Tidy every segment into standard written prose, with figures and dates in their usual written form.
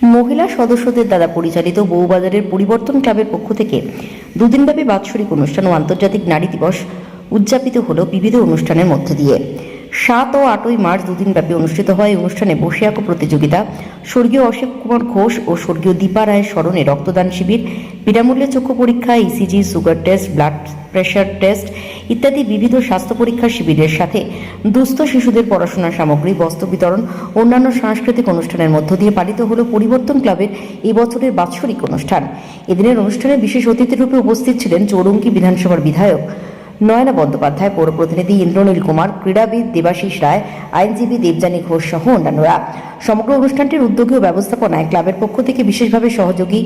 মহিলা সদস্যদের দ্বারা পরিচালিত বউবাজারের পরিবর্তন ক্লাবের পক্ষ থেকে দুদিনব্যাপী বাৎসরিক অনুষ্ঠান ও আন্তর্জাতিক নারী দিবস উদযাপিত হল বিবিধ অনুষ্ঠানের মধ্যে দিয়ে। 7 ও 8ই মার্চ দুদিনব্যাপী অনুষ্ঠিত হয় এই অনুষ্ঠানে বসে আঁকো প্রতিযোগিতা, স্বর্গীয় অশোক কুমার ঘোষ ও স্বর্গীয় দীপা রায়ের স্মরণে রক্তদান শিবির, বিনামূল্যে চক্ষু পরীক্ষা, ECG, sugar test, blood pressure test ইত্যাদি বিবিধ স্বাস্থ্য পরীক্ষা শিবিরের সাথে দুস্থ শিশুদের পড়াশোনার সামগ্রী, বস্ত্র বিতরণ, অন্যান্য সাংস্কৃতিক অনুষ্ঠানের মধ্য দিয়ে পালিত হল পরিবর্তন ক্লাবের এই বছরের বাৎসরিক অনুষ্ঠান। এদিনের অনুষ্ঠানে বিশেষ অতিথিরূপে উপস্থিত ছিলেন চৌরঙ্গী বিধানসভার বিধায়ক নয়না বন্দ্যোপাধ্যায়, পৌর প্রতিনিধি ইন্দ্রনীল কুমার, ক্রীড়াবিদ দেবাশিস রায়, আইনজীবী দেবযানী ঘোষ সহ অন্যান্যরা। সমগ্র অনুষ্ঠানটির উদ্যোগী ও ব্যবস্থাপনায় ক্লাবের পক্ষ থেকে বিশেষভাবে সহযোগী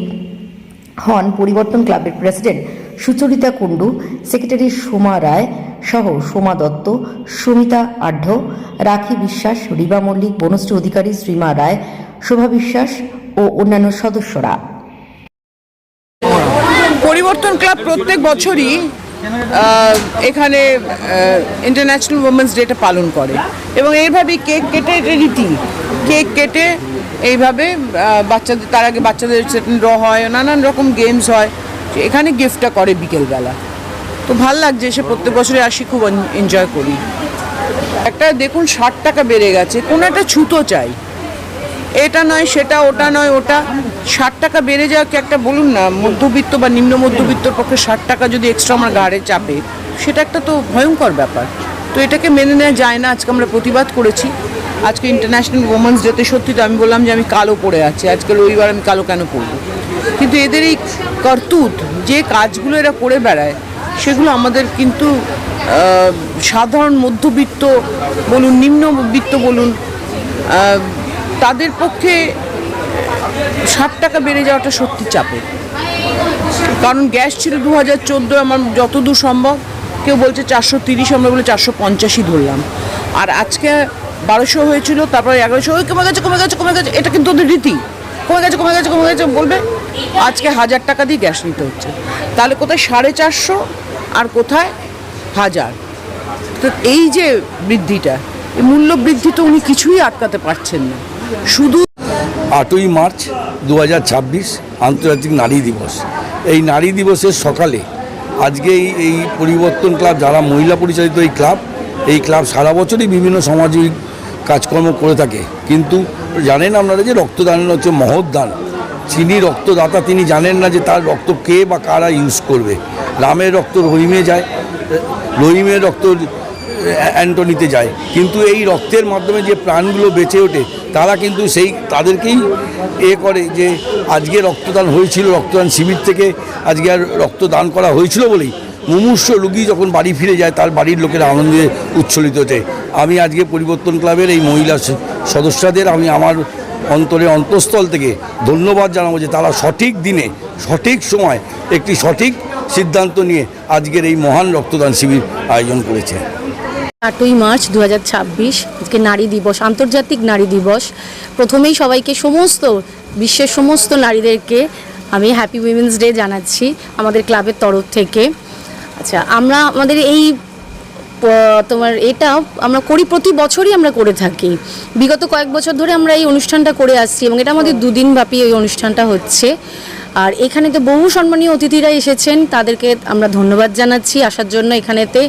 হন পরিবর্তন ক্লাবের প্রেসিডেন্ট সুচরিতা কুণ্ডু, সেক্রেটারি সোমা রায় সহ সোমা দত্ত, সুমিতা আঢ্য, রাখি বিশ্বাস, রিবা মল্লিক, বনশ্রী অধিকারী, শ্রীমা রায়, শোভা বিশ্বাস ও অন্যান্য সদস্যরা। পরিবর্তন ক্লাব প্রত্যেক বছরই এখানে ইন্টারন্যাশনাল উইমেন্স ডেটা পালন করে এবং এইভাবেই কেক কেটে, এটা রীতি, কেক কেটে এইভাবে বাচ্চাদের, তার আগে বাচ্চাদের র হয়, নানান রকম গেমস হয়, এখানে গিফটটা করে বিকেলবেলা। তো ভাল লাগছে, এসে প্রত্যেক বছরে আসি, খুব এনজয় করি। একটা দেখুন 60 টাকা বেড়ে গেছে, কোনো একটা ছুতো চাই, এটা নয় সেটা, ওটা নয় ওটা, 60 টাকা বেড়ে যাওয়া কি একটা, বলুন না, মধ্যবিত্ত বা নিম্ন মধ্যবিত্তর পক্ষে 60 টাকা যদি এক্সট্রা আমার গাড়ে চাপে, সেটা একটা তো ভয়ঙ্কর ব্যাপার। তো এটাকে মেনে নেওয়া যায় না। আজকে আমরা প্রতিবাদ করেছি। আজকে ইন্টারন্যাশনাল উইমেন্স ডেতে সত্যি তো আমি বললাম যে আমি কালো পরে আছি, আজকে রবিবার, আমি কালো কেন পরবো? কিন্তু এদের এই কর্তুত, যে কাজগুলো এরা করে বেড়ায়, সেগুলো আমাদের কিন্তু সাধারণ মধ্যবিত্ত বলুন, নিম্নবিত্ত বলুন, তাদের পক্ষে 60 টাকা বেড়ে যাওয়াটা সত্যি চাপের। কারণ গ্যাস ছিল 2014, আমার যতদূর সম্ভব, কেউ বলছে 430, আমরা বলে 450ই ধরলাম। আর আজকে 1200 হয়েছিল, তারপরে 1100, ওই কমে গেছে কমে গেছে কমে গেছে, এটা কিন্তু ওদের রীতি, কমে গেছে কমে গেছে কমে গেছে বলবে। আজকে 1000 টাকা দিয়ে গ্যাস নিতে হচ্ছে, তাহলে কোথায় 450 আর কোথায় 1000। তো এই যে বৃদ্ধিটা, এই মূল্য বৃদ্ধি তো উনি কিছুই আটকাতে পারছেন না। শুধু 8ই মার্চ 2026 আন্তর্জাতিক নারী দিবস। এই নারী দিবসের সকালে আজকে এই পরিবর্তন ক্লাব, যারা মহিলা পরিচালিত এই ক্লাব সারা বছরই বিভিন্ন সামাজিক কাজকর্ম করে থাকে। কিন্তু জানেন আপনারা যে রক্তদান হচ্ছে মহৎ দান। যিনি রক্তদাতা তিনি জানেন না যে তার রক্ত কে বা কারা ইউজ করবে। রামের রক্ত রহিমে যায়, রহিমের রক্ত অ্যান্টনিতে যায়, কিন্তু এই রক্তের মাধ্যমে যে প্রাণগুলো বেঁচে ওঠে, তারা কিন্তু তাদেরকেই করে যে আজকে রক্তদান হয়েছিল, রক্তদান শিবির থেকে আজকে আর রক্তদান করা হয়েছিল বলেই মুমূর্ষ রোগী যখন বাড়ি ফিরে যায়, তার বাড়ির লোকেরা আনন্দে উচ্ছ্বলিত হতে। আমি আজকে পরিবর্তন ক্লাবের এই মহিলা সদস্যদের আমি আমার অন্তঃস্থল থেকে ধন্যবাদ জানাবো যে তারা সঠিক দিনে সঠিক সময় একটি সঠিক সিদ্ধান্ত নিয়ে আজকের এই মহান রক্তদান শিবির আয়োজন করেছে। 8ই মার্চ 2026 আজকে নারী দিবস, আন্তর্জাতিক নারী দিবস। প্রথমেই সবাইকে, সমস্ত বিশ্বের সমস্ত নারীদেরকে আমি হ্যাপি উইমেন্স ডে জানাচ্ছি আমাদের ক্লাবের তরফ থেকে। আচ্ছা, আমরা আমাদের এই এটা আমরা করি, প্রতি বছরই আমরা করে থাকি। বিগত কয়েক বছর ধরে আমরা এই অনুষ্ঠানটা করে আসছি এবং এটা আমাদের 2 দিন ব্যাপী এই অনুষ্ঠানটা হচ্ছে। আর এখানে তো বহু সম্মানীয় অতিথিরা এসেছেন, তাদেরকে আমরা ধন্যবাদ জানাচ্ছি আসার জন্য এখানেতে,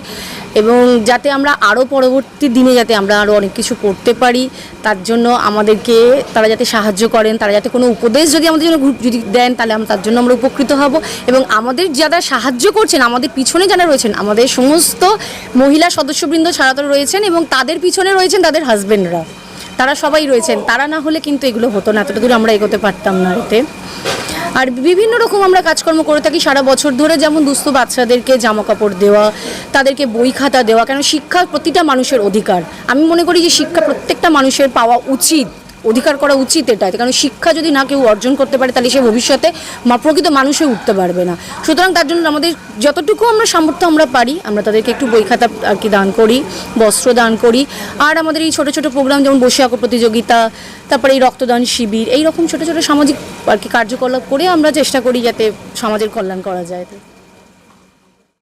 এবং যাতে আমরা আরও পরবর্তী দিনে যাতে আমরা আরও অনেক কিছু করতে পারি, তার জন্য আমাদেরকে তারা যাতে সাহায্য করেন, তারা যাতে কোনো উপদেশ যদি আমাদের জন্য যদি দেন, তাহলে তার জন্য আমরা উপকৃত হব। এবং আমাদের যারা সাহায্য করছেন, আমাদের পিছনে যারা রয়েছেন, আমাদের সমস্ত মহিলা সদস্যবৃন্দ ছাড়া তো রয়েছেন, এবং তাদের পিছনে রয়েছেন তাদের হাজব্যান্ডরা, তারা সবাই রয়েছেন। তারা না হলে কিন্তু এগুলো হতো না, এতটা দূর আমরা এগোতে পারতাম না এতে। আর বিভিন্ন রকম আমরা কাজকর্ম করে থাকি সারা বছর ধরে, যেমন দুস্থ বাচ্চাদেরকে জামা কাপড় দেওয়া, তাদেরকে বই খাতা দেওয়া, কেন শিক্ষা প্রতিটা মানুষের অধিকার। আমি মনে করি যে শিক্ষা প্রত্যেকটা মানুষের পাওয়া উচিত, অধিকার করা উচিত এটাতে, কারণ শিক্ষা যদি না কেউ অর্জন করতে পারে, তাহলে সে ভবিষ্যতে প্রকৃত মানুষে উঠতে পারবে না। সুতরাং তার জন্য আমাদের যতটুকু আমরা সামর্থ্য আমরা পারি, আমরা তাদেরকে একটু বই খাতা আর কি দান করি, বস্ত্র দান করি। আর আমাদের এই ছোটো ছোটো প্রোগ্রাম, যেমন বসে আঁকো প্রতিযোগিতা, তারপরে এই রক্তদান শিবির, এই রকম ছোটো ছোটো সামাজিক আর কি কার্যকলাপ করে আমরা চেষ্টা করি যাতে সমাজের কল্যাণ করা যায়।